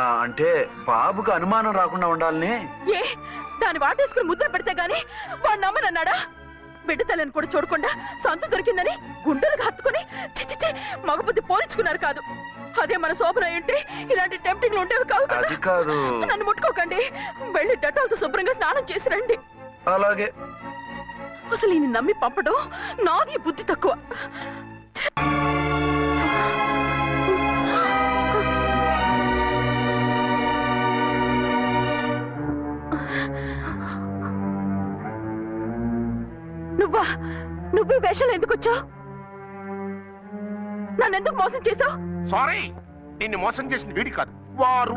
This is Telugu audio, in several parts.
అంటే బాబుకు అనుమానం రాకుండా ఉండాలని. ఏ దాన్ని వాటేసుకుని ముద్ర పెడితే గాని వాడు నమ్మనన్నాడా? బిడ్డ తల్లిని కూడా చూడకుండా సొంత దొరికిందని గుండెలకు హత్తుకుని చిచ్చి మగబుద్ధి పోల్చుకున్నారు కాదు. అదే మన శోభన ఏంటి ఇలాంటి టెంప్టింగ్లు ఉండేవి కాదు కదా. నన్ను ముట్టుకోకండి, వెళ్ళి డెటాల్తో శుభ్రంగా స్నానం చేసి రండి. అలాగే. అసలు ఈయన నమ్మి పంపడం నాది బుద్ధి తక్కువ. నువ్వు వేషాలు ఎందుకు వచ్చావు? నన్నెందుకు మోసం చేశావు? సారీ, నిన్ను మోసం చేసిన వీడి కాదు, వారు.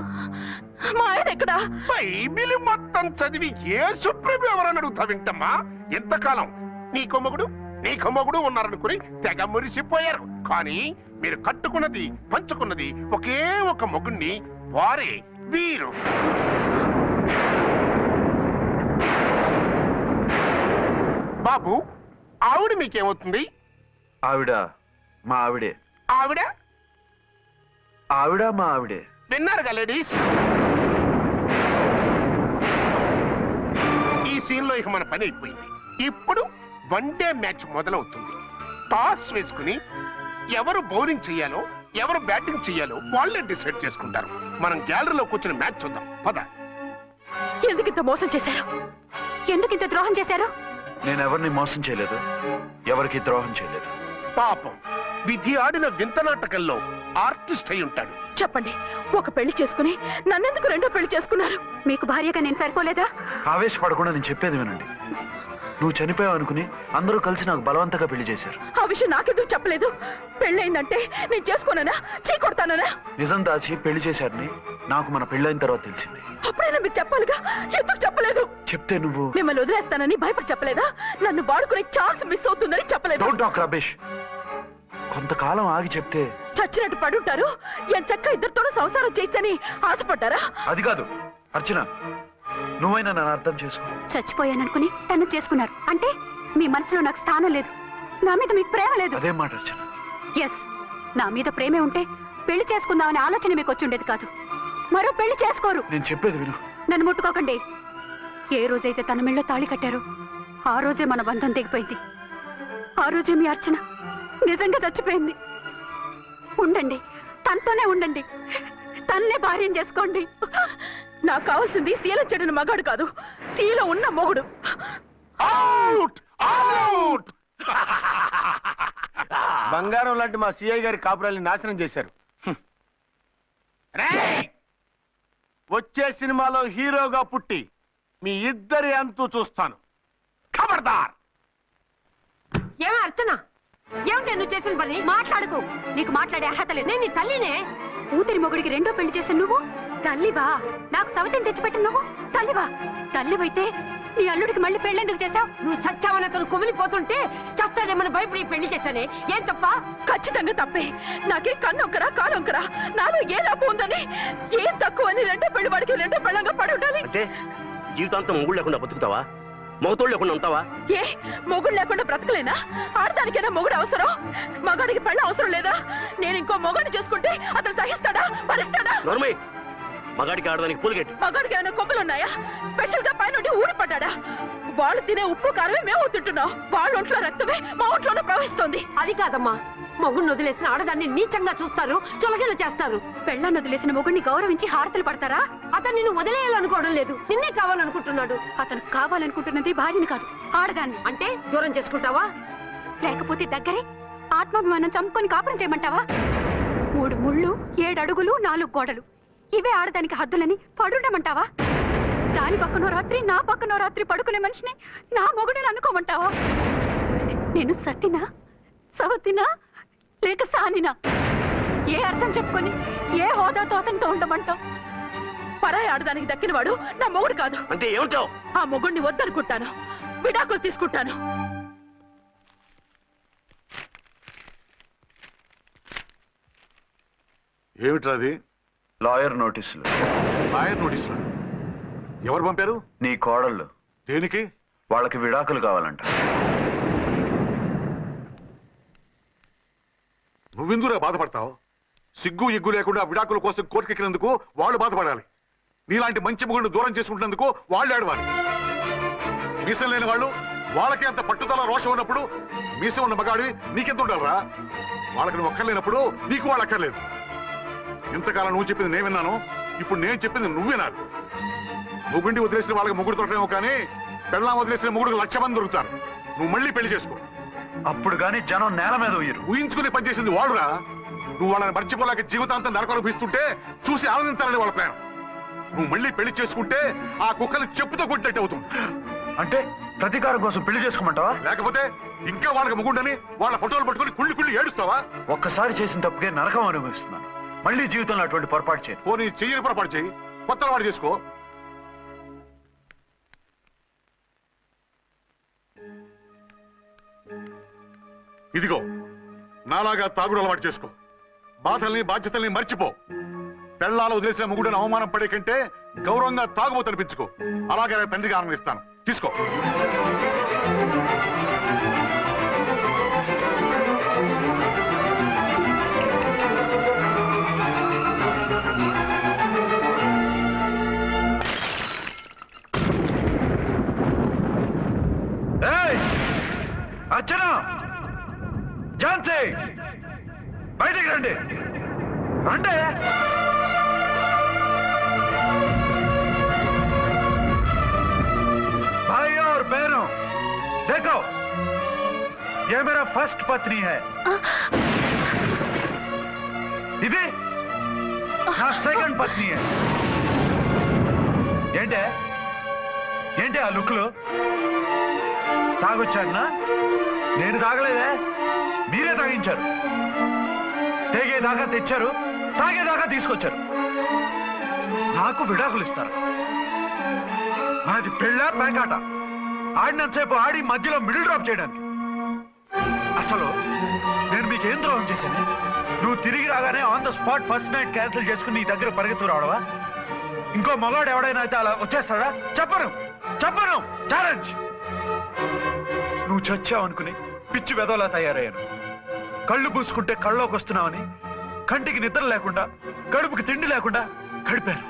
మా ఆయన ఎక్కడా? బైబిల్ మొత్తం చదివి యేసు ప్రభు ఎవరని అడుగుతా వింటమ్మా. ఎంతకాలం నీకో మొగుడు ఉన్నారనుకుని తెగ మురిసిపోయారు. కానీ మీరు కట్టుకున్నది పంచుకున్నది ఒకే ఒక మొగుణ్ణి, వారే వీరు. బాబు, ఆవిడ మీకేమవుతుంది? ఆవిడ మా ఆవిడే. ఆవిడ ఆవిడ మా ఆవిడే. విన్నారుగా లేడీస్, ఈ సీన్ లో ఇక మన పని అయిపోయింది. ఇప్పుడు వన్ డే మ్యాచ్ మొదలవుతుంది. టాస్ వేసుకుని ఎవరు బౌలింగ్ చెయ్యాలో ఎవరు బ్యాటింగ్ చెయ్యాలో వాళ్ళే డిసైడ్ చేసుకుంటారు. మనం గ్యాలరీలో కూర్చుని మ్యాచ్ చూద్దాం. పద. ఎందుకింత మోసం చేశారు? ఎందుకింత ద్రోహం చేశారు? నేనెవరిని మోసం చేయలేదు, ఎవరికి ద్రోహం చేయలేదు. పాపం, విధి ఆడిన వింత నాటకంలో ఆర్టిస్ట్ అయి ఉంటాడు. చెప్పండి, ఒక పెళ్లి చేసుకుని నన్నెందుకు రెండో పెళ్లి చేసుకున్నారు? మీకు భార్యగా నేను సరిపోలేదా? ఆవేశపడకుండా నేను చెప్పేది వినండి. నువ్వు చనిపోయావు అనుకుని అందరూ కలిసి నాకు బలవంతంగా పెళ్లి చేశారు. ఆ విషయం నాకెందుకు చెప్పలేదు? పెళ్ళయిందంటే నేను చేసుకోనన్నా, చీకొడతానన్నా? నిజం దాచి పెళ్లి చేశారని నాకు మన పెళ్ళైన తర్వాత తెలిసింది. అప్పుడైనా మీరు చెప్పాలిగా, ఎందుకు చెప్పలేదు? చెప్తే నువ్వు మిమ్మల్ని వదిలేస్తానని భయపడి చెప్పలేదా? నన్ను వాడుకునే ఛాన్స్ మిస్ అవుతుందని చెప్పలేదు. Don't talk రబేష్. కొంతకాలం ఆగి చెప్తే చచ్చినట్టు పడుంటారు. ఎంచక్క ఇద్దరితోనూ సంసారం చేయొచ్చని ఆశపడ్డారా? అది కాదు అర్చన, నువ్వైనా నన్ను అర్థం చేసుకో. చచ్చిపోయాననుకుని తను చేసుకున్నారు అంటే మీ మనసులో నాకు స్థానం లేదు, నా మీద మీకు ప్రేమ లేదు. అదే మాట అర్చన. ఎస్, నా మీద ప్రేమే ఉంటే పెళ్లి చేసుకుందామనే ఆలోచన మీకు వచ్చి ఉండేది కాదు. మరో పెళ్లి చేసుకోరు. నేను చెప్పేది విను. నన్ను ముట్టుకోకండి. ఏ రోజైతే తన మెళ్ళో తాళి కట్టారో ఆ రోజే మన బంధం తెగిపోయింది. ఆ రోజే మీ అర్చన నిజంగా చచ్చిపోయింది. ఉండండి, తనతోనే ఉండండి, తన్నే భార్యం చేసుకోండి. నాకు కావాల్సింది శీల చెడుని మగాడు కాదు, శీల ఉన్న మొగుడు. బంగారం లాంటి మా సిఐ గారి కాపురాల్ని నాశనం చేశారు. వచ్చే సినిమాలో హీరోగా పుట్టి మీ ఇద్దరి అంతు చూస్తాను. ఖబర్దార్. ఏమో అర్చన, ఏమిటి నువ్వు చేసిన పని? మాట్లాడుకో, నీకు మాట్లాడే అర్హత లేదు. నేను నీ తల్లినే. కూతురి మొగుడికి రెండో పెళ్లి చేసిన నువ్వు తల్లివా? నాకు సవితని తెచ్చిపెట్టిన నువ్వు తల్లివా? తల్లివైతే నీ అల్లుడికి మళ్ళీ పెళ్ళెందుకు చేశావు? నువ్వు చచ్చావని అతను కుమిలిపోతుంటే చస్తాడేమని భయపడి పెళ్లి చేశానే. ఏం తప్ప? ఖచ్చితంగా తప్పే. నాకే కన్నొక్కరా కానొక్కరా, నాలో ఏ లాభం ఉందని, ఏం తక్కువ అని రెండో పెళ్లి వాడికి రెండో పెళ్ళంగా పడి ఉండాలి. అంటే జీవితాంతం మొగుడు లేకుండా బతుకుతావా? మొగతోడు లేకుండా ఉంటావా? ఏ మొగుడు లేకుండా బ్రతకలేనా? ఆడదానికైనా మొగుడు అవసరం, మగాడికి పెళ్ళ అవసరం లేదా? నేను ఇంకో మొగాడిని చేసుకుంటే అతను సహిస్తాడా, భరిస్తాడా? మగాడికి ఆడడానికి పూలిగెట్టు. మగాడికి ఏమైనా కొమ్ములున్నాయా? స్పెషల్ గా పైనుండి ఊరి పడ్డాడా? వాళ్ళు తినే ఉప్పు కారమే మేము తింటున్నాం. వాళ్ళ ఒంట్లో రక్తమే మా ఒంట్లోనే ప్రవహిస్తోంది. అది కాదమ్మా, మొగుడిని వదిలేసిన ఆడదాన్ని నీచంగా చూస్తారు, చులకన చేస్తారు. పెళ్ళాన్ని వదిలేసిన మొగుడిని గౌరవించి హారతలు పడతారా? అతను నిన్ను వదిలేయాలనుకోవడం లేదు, నిన్నే కావాలనుకుంటున్నాడు. అతను కావాలనుకుంటున్నది భార్యని కాదు, ఆడదాన్ని. అంటే దూరం చేసుకుంటావా? లేకపోతే దగ్గరే ఆత్మాభిమానం చంపుకొని కాపురం చేయమంటావా? 3 ముళ్ళు, 7 అడుగులు, 4 గోడలు, ఇవే ఆడదానికి హద్దులని పడుండమంటావా? దాని పక్కనో రాత్రి నా పక్కనో రాత్రి పడుకునే మనిషిని నా మొగుడిని అనుకోమంటావా? నేను సత్తినా, సవతినా, లేక సానినా? ఏ అర్థం చెప్పుకొని ఏ హోదాతో అతనితో ఉండమంటావు? పరాయి ఆడదానికి దక్కినవాడు నా మొగుడు కాదు. అంటే ఏమంటావు? ఆ మొగుడిని వద్దనుకుంటాను, విడాకులు తీసుకుంటాను. ఏమిట్రాది? లాయర్ నోటీసులు. లాయర్ నోటీసులు ఎవరు పంపారు? నీ కోడళ్ళు. దేనికి? వాళ్ళకి విడాకులు కావాలంట. నువ్వెందుకురా బాధపడతావు? సిగ్గు ఎగ్గు లేకుండా విడాకుల కోసం కోర్టుకెక్కినందుకు వాళ్ళు బాధపడాలి. నీలాంటి మంచి మొగుడిని దూరం చేసుకుంటున్నందుకు వాళ్ళు ఏడవాలి. మీసం లేని వాళ్ళు వాళ్ళకి అంత పట్టుదల రోషం ఉన్నప్పుడు మీసం ఉన్న మగాడివి నీకెంత ఉండాలరా? వాళ్ళకి నువ్వు ఒక్కర్లేనప్పుడు నీకు వాళ్ళు అక్కర్లేదు. ఇంతకాలం నువ్వు చెప్పింది నేను విన్నాను, ఇప్పుడు నేను చెప్పింది నువ్వు వినాలి. మొగుండి వదిలేసిన వాళ్ళకి మొగుడు దొరకలేమో కానీ పెళ్ళాం వదిలేసిన మొగుడికి 1,00,000 మంది దొరుకుతారు. నువ్వు మళ్ళీ పెళ్లి చేసుకో. అప్పుడు గాని జనం నేల మీద ఉయ్యరు. ఊహించుకుని పనిచేసింది వాళ్ళురా. నువ్వు వాళ్ళని మర్చిపోలేక జీవితాంతం నరకనుభవిస్తుంటే చూసి ఆనందించాలని వాళ్ళ ప్లాన్. నువ్వు మళ్ళీ పెళ్లి చేసుకుంటే ఆ కుక్కలు చెప్పుతో కొట్టినట్టు అవుతుంది. అంటే ప్రతీకారం కోసం పెళ్లి చేసుకోమంటావా? లేకపోతే ఇంకా వాళ్ళకి మొగుండని వాళ్ళ ఫోటోలు పట్టుకుని కుళ్ళి ఏడుస్తావా? ఒక్కసారి చేసిన తప్పుకే నరకం అనుభవిస్తున్నాను. మళ్ళీ జీవితంలో అటువంటి పొరపాటు చేయను. పోనీ చెయ్యని పొరపాటు చెయ్యి, కొత్త వాడు చేసుకో. ఇదిగో నాలాగా తాగుడు అలవాటు చేసుకో. బాధల్ని బాధ్యతల్ని మర్చిపో. పెళ్ళాలు వదిలేసిన మొగుడని అవమానం పడే కంటే గౌరవంగా తాగుబోతు అనిపించుకో. అలాగే తండ్రిగా ఆనందిస్తాను. తీసుకో. అర్చన, ఝాన్సీ, బయటికి రండి. రండి. भाई और बहनों, देखो, ये मेरा फर्स्ट पत्नी है. ఇది నా సెకండ్ పత్ని. ఏంటి ఆ లుక్లు? తాగొచ్చానా? నేను తాగలేదే, మీరే తాగించారు. తేగేదాకా తెచ్చారు, తాగేదాకా తీసుకొచ్చారు. నాకు విడాకులు ఇస్తారు. అది పెళ్ళా పేకాట? ఆడినంతసేపు ఆడి మధ్యలో మిడిల్ డ్రాప్ చేయడానికి. అసలు నేను మీకేం ద్రోహం చేశాను? నువ్వు తిరిగి రాగానే on the spot first night cancel చేసుకుని నీ దగ్గర పరిగెత్తు రావడవా? ఇంకో మగాడు ఎవడైనా అయితే అలా వచ్చేస్తాడా? చెప్పను ఛాలెంజ్. నువ్వు చచ్చావు అనుకుని పిచ్చి వెదవలా తయారయ్యాను. కళ్ళు పూసుకుంటే కళ్ళలోకి వస్తున్నావని కంటికి నిద్ర లేకుండా కడుపుకి తిండి లేకుండా గడిపాను.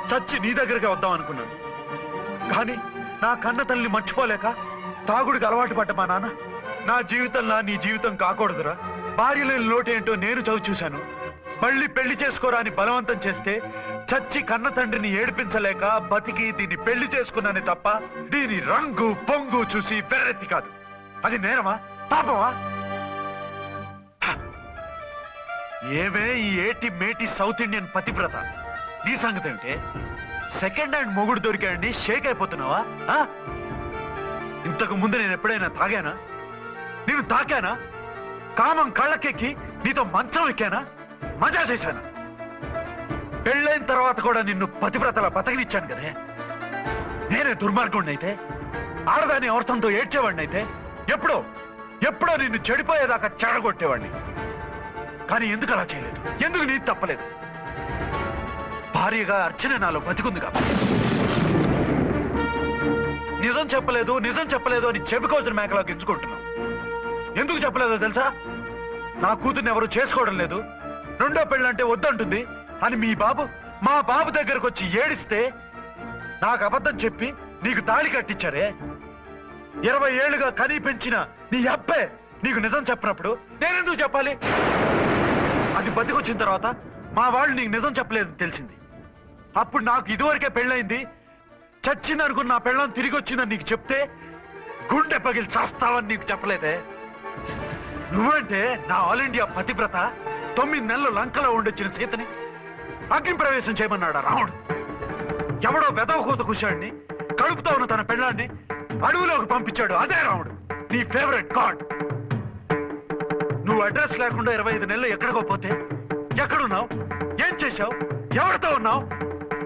చచ్చి నీ దగ్గరికి వద్దాం అనుకున్నాను. కానీ నా కన్న తల్లిని మర్చిపోలేక తాగుడికి అలవాటు పడ్డ మా నాన్న నా జీవితంలో నీ జీవితం కాకూడదురా, భార్య లేని లోటేంటో నేను చవి చూశాను, మళ్ళీ పెళ్లి చేసుకోరా అని బలవంతం చేస్తే చచ్చి కన్న తండ్రిని ఏడిపించలేక బతికి దీన్ని పెళ్లి చేసుకున్నానే తప్ప దీని రంగు పొంగు చూసి వెర్రెత్తి కాదు. అది నేరమా, పాపమా? ఏవే ఈ ఏటి మేటి సౌత్ ఇండియన్ పతివ్రత, నీ సంగతి ఏమిటే? సెకండ్ హ్యాండ్ మొగుడు దొరికాయండి షేక్ అయిపోతున్నావా? ఇంతకు ముందు నేను ఎప్పుడైనా తాగానా? నేను తాకానా? కామం కళ్ళకెక్కి నీతో మంచం ఎక్కానా? మజా చేశానా? పెళ్ళైన తర్వాత కూడా నిన్ను పతివ్రతలా బతకనిచ్చాను కదే. నేనే దుర్మార్గుడిని అయితే, ఆడదాన్ని అవసరంతో ఏడ్చేవాడిని అయితే, ఎప్పుడో నిన్ను చెడిపోయేదాకా చెడగొట్టేవాడిని. కానీ ఎందుకు అలా చేయలేదు? ఎందుకు నీది తప్పలేదు? భార్యగా అర్చన నాలో బతికుంది కాబట్టి. నిజం చెప్పలేదు అని చెవికోసిన మేకలా గించుకుంటున్నావు. ఎందుకు చెప్పలేదో తెలుసా? నా కూతుర్ని ఎవరు చేసుకోవడం లేదు, రెండో పెళ్ళంటే వద్దంటుంది అని మా బాబు దగ్గరకు వచ్చి ఏడిస్తే నాకు అబద్ధం చెప్పి నీకు తాళి కట్టించారే. 20 ఏళ్లుగా కనీ పెంచిన నీ అబ్బే నీకు నిజం చెప్పినప్పుడు నేనెందుకు చెప్పాలి? అది బతికొచ్చిన తర్వాత మా వాళ్ళు నీకు నిజం చెప్పలేదని తెలిసింది. అప్పుడు నాకు ఇదివరకే పెళ్ళయింది, చచ్చిందనుకున్న నా పెళ్ళం తిరిగి వచ్చిందని నీకు చెప్తే గుండె పగిలి చేస్తావని నీకు చెప్పలేదే. నువ్వంటే నా ఆల్ ఇండియా పతివ్రత 9 నెలలు లంకలో ఉండొచ్చిన సీతని అగ్ని ప్రవేశం చేయమన్నాడా రాముడు? ఎవడో వెదవకూత కుశాడిని కడుపుతో ఉన్న తన పెళ్ళాన్ని అడవిలోకి పంపించాడు అదే రాముడు, నీ ఫేవరెట్ గాడ్. నువ్వు అడ్రస్ లేకుండా 25 నెలలు ఎక్కడికో పోతే ఎక్కడున్నావు, ఏం చేశావు, ఎవరితో ఉన్నావు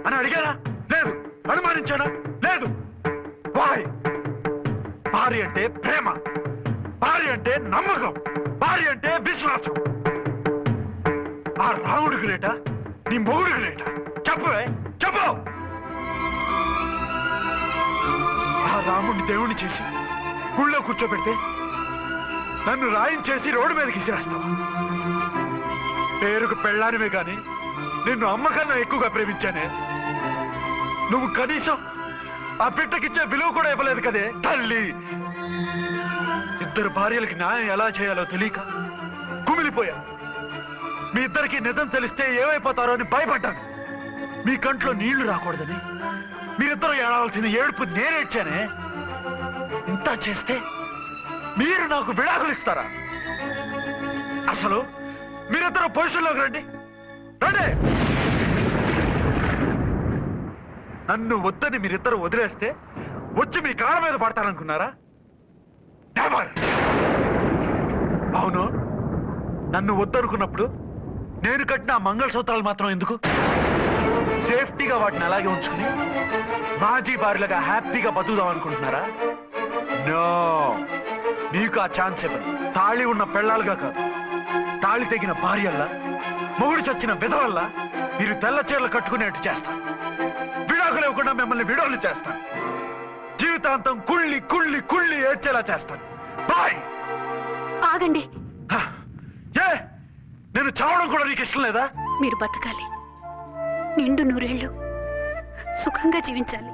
అని అడిగానా? లేదు. అనుమానించానా? లేదు. వాయ్? భార్య అంటే ప్రేమ, భార్య అంటే నమ్మకం, భార్య అంటే విశ్వాసం. ఆ రాముడు గ్రేటా, నీ మొగుడు గ్రేటా? చెప్పవే, చెప్పు. ఆ రాముడిని దేవుణ్ణి చేసి గుళ్ళో కూర్చోబెడితే నన్ను రాయించేసి రోడ్డు మీదకి విసిరేస్తావా? పేరుకు పెళ్ళానివే కాని నిన్ను అమ్మకన్నా ఎక్కువగా ప్రేమించానే. నువ్వు కనీసం ఆ బిడ్డకిచ్చే విలువ కూడా ఇవ్వలేదు కదే తల్లి. ఇద్దరు భార్యలకి న్యాయం ఎలా చేయాలో తెలియక కుమిలిపోయా. మీ ఇద్దరికి నిజం తెలిస్తే ఏమైపోతారో అని భయపడ్డాను. మీ కంట్లో నీళ్లు రాకూడదని మీరిద్దరూ ఏడవలసిన ఏడుపు నేనేడ్చానే. ఇంత చేస్తే మీరు నాకు విడాకులు ఇస్తారా? అసలు మీరిద్దరూ పొజిషన్లోకి రండి రండి. నన్ను వద్దని మీరిద్దరూ వదిలేస్తే వచ్చి మీ కాళ్ళ మీద పడతారనుకున్నారా? నెవర్. అవును, నన్ను వద్దనుకున్నప్పుడు నేను కట్టిన ఆ మంగళసూత్రాలు మాత్రం ఎందుకు? సేఫ్టీగా వాటిని అలాగే ఉంచుకుని మాజీ భార్యలుగా హ్యాపీగా బతుకుదాం అనుకుంటున్నారా? నో, మీకు ఆ ఛాన్స్ ఇవ్వను. తాళి ఉన్న పెళ్ళాలుగా కాదు, తాళి తెగిన భార్యల్లా, మొగుడు చచ్చిన విధవల్లా మీరు తెల్ల చీరలు కట్టుకునేట్టు చేస్తాను. విడాకులు ఇవ్వకుండా మిమ్మల్ని విడోలు చేస్తాను. జీవితాంతం కుళ్ళి కుళ్ళి కుళ్ళి ఏడ్చేలా చేస్తాను. బాయ్. ఆగండి. ఏ, నేను చావడం కూడా నీకు ఇష్టం లేదా? మీరు బతకాలి, నిండు నూరేళ్లు సుఖంగా జీవించాలి.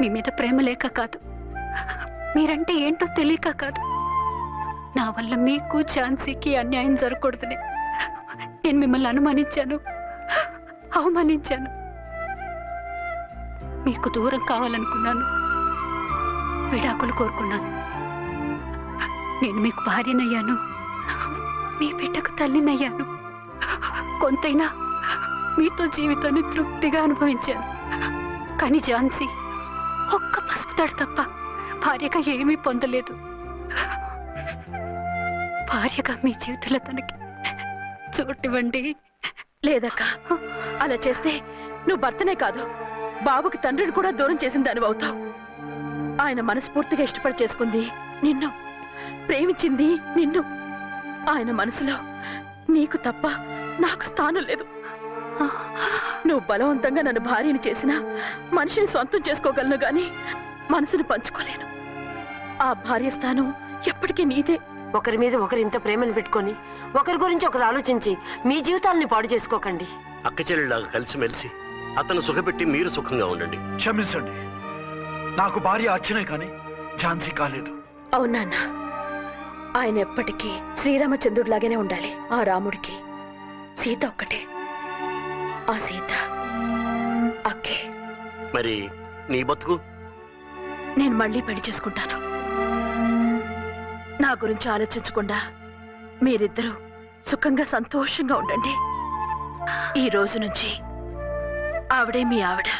మీ మీద ప్రేమ లేక కాదు, మీరంటే ఏంటో తెలియక కాదు. నా వల్ల మీకు ఝాన్సీకి అన్యాయం జరగకూడదని నేను మిమ్మల్ని అనుమానించాను, అవమానించాను. మీకు దూరం కావాలనుకున్నాను, విడాకులు కోరుకున్నాను. నేను మీకు భార్యనయ్యాను, మీ బిడ్డకు తల్లినయ్యాను. కొంతైనా మీతో జీవితాన్ని తృప్తిగా అనుభవించాను. కానీ ఝాన్సీ ఒక్క పసుపుతాడు తప్ప భార్యగా ఏమీ పొందలేదు. భార్యగా మీ జీవితంలో తనకి చోటివ్వండి. లేదక్క, అలా చేస్తే నువ్వు భర్తనే కాదు, బాబుకి తండ్రిని కూడా దూరం చేసిన దానివి అవుతావు. ఆయన మనస్ఫూర్తిగా ఇష్టపడి చేసుకుంది నిన్ను, ప్రేమించింది నిన్ను. ఆయన మనసులో నీకు తప్ప నాకు స్థానం లేదు. నువ్వు బలవంతంగా నన్ను భార్యని చేసినా మనిషిని సొంతం చేసుకోగలను గాని మనసుని పంచుకోలేను. ఆ భార్య స్థానం ఎప్పటికీ నీదే. ఒకరి మీద ఒకరు ఇంత ప్రేమను పెట్టుకొని ఒకరి గురించి ఒకరు ఆలోచించి మీ జీవితాలని పాడు చేసుకోకండి. అక్క చెల్లెళ్ళలాగా కలిసిమెలిసి అతను సుఖపెట్టి మీరు సుఖంగా ఉండండి. క్షమించండి, నాకు భార్య అర్చనే కానీ ఝాన్సీ కాలేదు. అవునాన్న, ఆయన ఎప్పటికీ శ్రీరామచంద్రుడిలాగానే ఉండాలి. ఆ రాముడికి సీత ఒక్కటే, ఆ సీత అక్కే. మరి నీ బతుకు? నేను మళ్ళీ పెళ్లి చేసుకుంటాను. నా గురించి ఆలోచించకుండా మీరిద్దరూ సుఖంగా సంతోషంగా ఉండండి. ఈ రోజు నుంచి ఆవిడే మీ ఆవిడ.